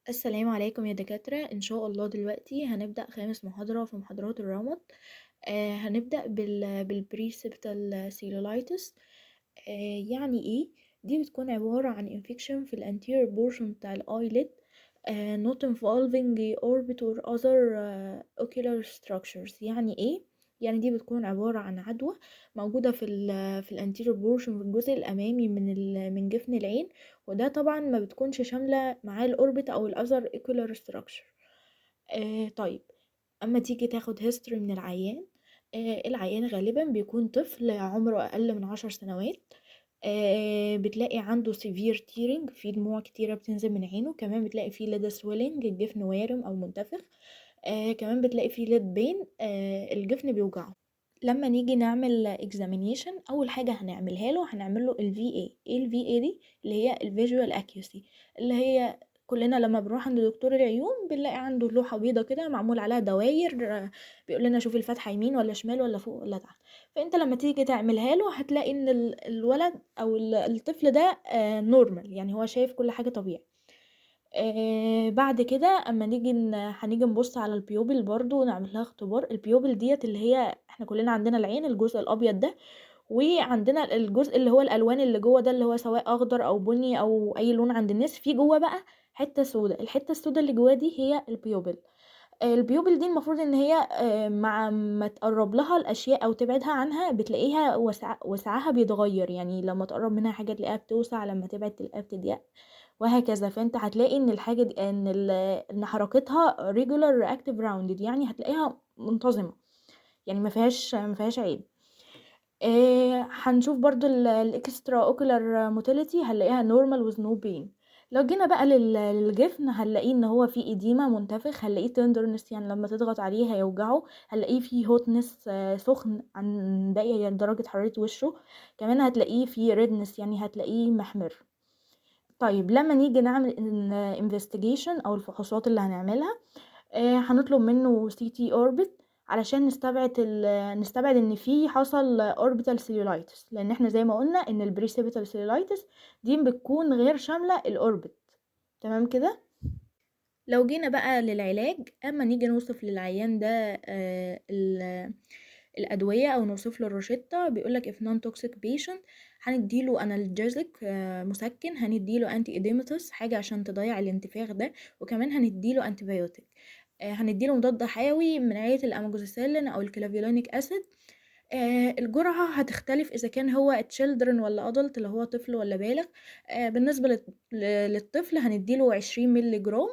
السلام عليكم يا دكاترة، إن شاء الله دلوقتي هنبدأ خامس محاضرة في محاضرات الرمد. هنبدأ بالبريسبتال سيلولايتس. يعني إيه؟ دي بتكون عبارة عن infection في ال anterior portion بتاع ال eyelid، not involving orbit or other ocular structures. يعني إيه؟ يعني دي بتكون عبارة عن عدوى موجودة في ال anterior portion، في الجزء الأمامي من جفن العين، وده طبعا ما بتكونش شاملة معاه الأوربت أو الأذر ocular structure. طيب، أما تيجي تاخد history من العيان، العيان غالبا بيكون طفل عمره أقل من 10 سنوات. بتلاقي عنده severe tearing، في دموع كتيرة بتنزل من عينه، كمان بتلاقي فيه lid swelling، الجفن وارم أو منتفخ. كمان بتلاقي فيه lid pain، الجفن بيوجعه. لما نيجي نعمل examination، أول حاجة هنعملها له هنعمل له ال VA. ايه ال VA دي؟ اللي هي ال visual accuracy، اللي هي كلنا لما بنروح عند دكتور العيون بنلاقي عنده لوحة بيضة كده معمول عليها دواير، بيقول لنا شوفي الفتحة يمين ولا شمال ولا فوق ولا تحت. فانت لما تيجي تعملها له هتلاقي ان الولد او الطفل ده نورمال، يعني هو شايف كل حاجة طبيعي. بعد كده اما هنيجي نبص على البيوبل برضو ونعمل لها اختبار. البيوبل ديت اللي هي احنا كلنا عندنا العين، الجزء الابيض ده، وعندنا الجزء اللي هو الالوان اللي جوه ده، اللي هو سواء اخضر او بني او اي لون عند الناس، في جوه بقى حته سوداء. الحته السوداء اللي جوه دي هي البيوبل. البيوبل دي المفروض ان هي مع ما تقرب لها الاشياء او تبعدها عنها بتلاقيها وسعها بيتغير، يعني لما تقرب منها حاجه تلاقيها بتوسع، لما تبعد تلاقيها بتضيق، وهكذا. فانت هتلاقي ان الحاجه دي ان حركتها regular reactive rounded، يعني هتلاقيها منتظمه، يعني ما فيهاش عيب. هنشوف برضو الاكسترا اوكولار موتيليتي، هنلاقيها نورمال with no pain. لو جينا بقى للجفن هنلاقيه ان هو فيه اديمة منتفخ، هنلاقيه tenderness، يعني لما تضغط عليه هيوجعه، هنلاقيه فيه hotness، سخن عن باقي يعني درجة حرارة وشه، كمان هتلاقيه فيه redness، يعني هتلاقيه محمر. طيب لما نيجي نعمل investigation او الفحوصات اللي هنعملها، هنطلب منه CT orbit علشان نستبعد ان في حصل orbital cellulitis، لان احنا زي ما قلنا ان ال precipitous cellulitis دي بتكون غير شاملة الاوربت. تمام كده. لو جينا بقى للعلاج، اما نيجي نوصف للعيان ده الادويه او نوصف له الروشته، بيقولك if non toxic patient هنديله analgesic، مسكن، هنديله anti edematous، حاجه عشان تضيع الانتفاخ ده، وكمان هنديله antibiotic. هنديله مضاد حيوي من عيله الاموكسيسيلين او الكلافيولونيك اسيد. الجرعه هتختلف اذا كان هو children ولا adult، اللي هو طفل ولا بالغ. بالنسبه للطفل هنديله 20 مللي جرام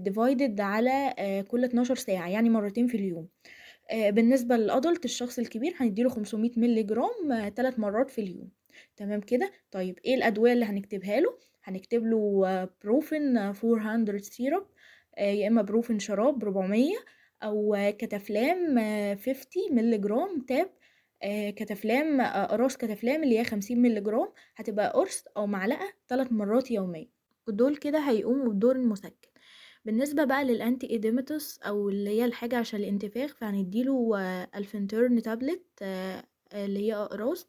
divided على كل 12 ساعة، يعني مرتين في اليوم. بالنسبة للأدلت، الشخص الكبير، هنديله 500 مللي جرام 3 مرات في اليوم. تمام كده. طيب ايه الأدوية اللي هنكتبها له؟ هنكتب له بروفين 400 سيرب، يا إما بروفين شراب 400، أو كتافلام 50 مللي جرام تاب. كتافلام، قراص كتافلام اللي هي 50 مللي جرام، هتبقى قرص أو معلقة 3 مرات يوميا، ودول كده هيقوموا بدور المسكن. بالنسبة بقى للأنتي إيديماتوس أو اللي هي الحاجة عشان الانتفاخ، فهنديله الفنترن تابلت، اللي هي أقراص،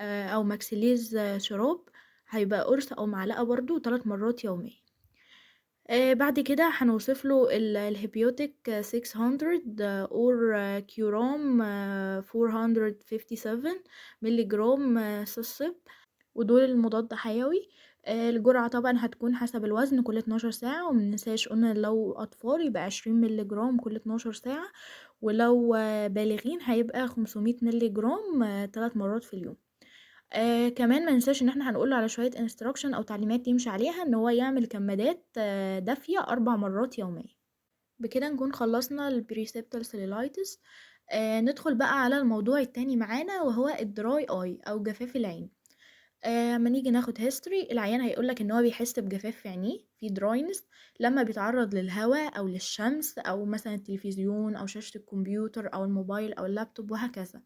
أو ماكسيليز شراب، هيبقى قرص أو معلقة برضو 3 مرات يوميا. بعد كده هنوصف له الهيبيوتيك 600 اور كيورام 457 ملي جرام سوسب، ودول المضاد حيوي. الجرعة طبعا هتكون حسب الوزن كل 12 ساعة، ومننساش قلنا لو أطفال يبقى 20 ملي جرام كل 12 ساعة، ولو بالغين هيبقى 500 ملي جرام 3 مرات في اليوم. كمان ما ننساش ان احنا هنقوله على شوية instruction او تعليمات يمشي عليها، ان هو يعمل كمادات دافية 4 مرات يوميا. بكده نكون خلصنا البريسبتال سيلولايتس. ندخل بقى على الموضوع التاني معانا، وهو الدراي اي او جفاف العين. اما نيجي ناخد هيستوري، العيان هيقولك ان هو بيحس بجفاف في عينيه، في دراينس، لما بيتعرض للهواء او للشمس او مثلا التلفزيون او شاشة الكمبيوتر او الموبايل او اللابتوب وهكذا.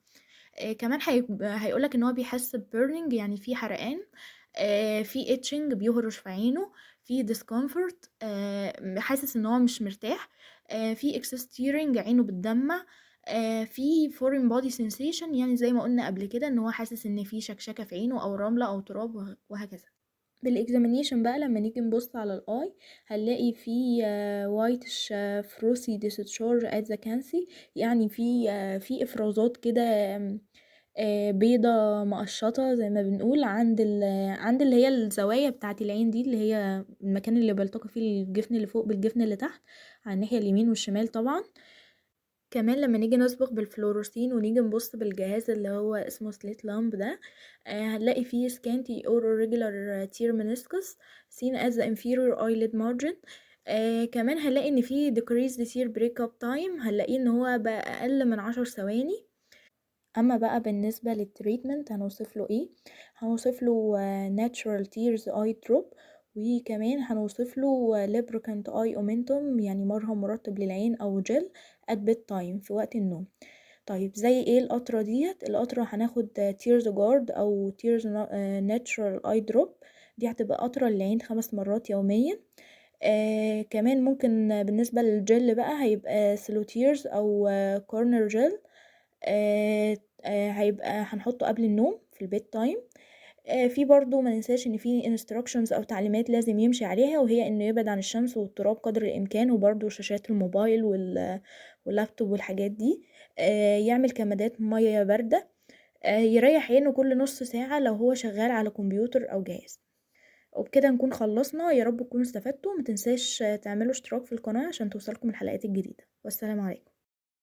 كمان هيقولك ان هو بيحس ببيرنينج، يعني في حرقان، في اتشنج بيهرش في عينه، في discomfort، حاسس ان هو مش مرتاح، في excess tearing، عينه بتدمع، في foreign body sensation، يعني زي ما قلنا قبل كده ان هو حاسس ان في شكشكة في عينه او رملة او تراب وهكذا. بالاكزامينيشن بقى لما نيجي نبص على الاي هنلاقي في وايتش فروسي discharge at the cancy، يعني في افرازات كده بيضة مقشطة زي ما بنقول عند اللي هي الزوايا بتاعة العين دي، اللي هي المكان اللي بيلتقي فيه الجفن اللي فوق بالجفن اللي تحت، على الناحية اليمين والشمال طبعا. كمان لما نيجي نصبغ بالفلوروسين ونيجي نبص بالجهاز اللي هو اسمه سليت لامب ده، هنلاقي فيه scanty or irregular tear meniscus seen as the inferior eyelid margin. كمان هنلاقي ان فيه decreased tear breakup time، هنلاقيه ان هو بقى اقل من 10 ثواني. اما بقى بالنسبة للتريتمنت هنوصف له ايه؟ هنوصف له natural tears eye drop، وكمان هنوصف له lubricant eye omentum، يعني مرهم مرطب للعين او جل at bedtime في وقت النوم. طيب زي ايه القطرة ديت؟ القطرة هناخد tears guard او tears natural eye drop، دي هتبقى قطرة للعين 5 مرات يوميا. كمان ممكن بالنسبة للجل بقى هيبقى سلوتيرز او كورنر جل. هيبقى هنحطه قبل النوم في البيت تايم. في برضو ما ننساش ان في instructions او تعليمات لازم يمشي عليها، وهي انه يبعد عن الشمس والتراب قدر الامكان، وبرضو شاشات الموبايل واللابتوب والحاجات دي. يعمل كمادات مية باردة. يريح عينه كل نص ساعة لو هو شغال على كمبيوتر او جهاز. وبكده نكون خلصنا، يا رب تكونوا استفدتوا. متنساش تعملوا اشتراك في القناة عشان توصلكم الحلقات الجديدة، والسلام عليكم.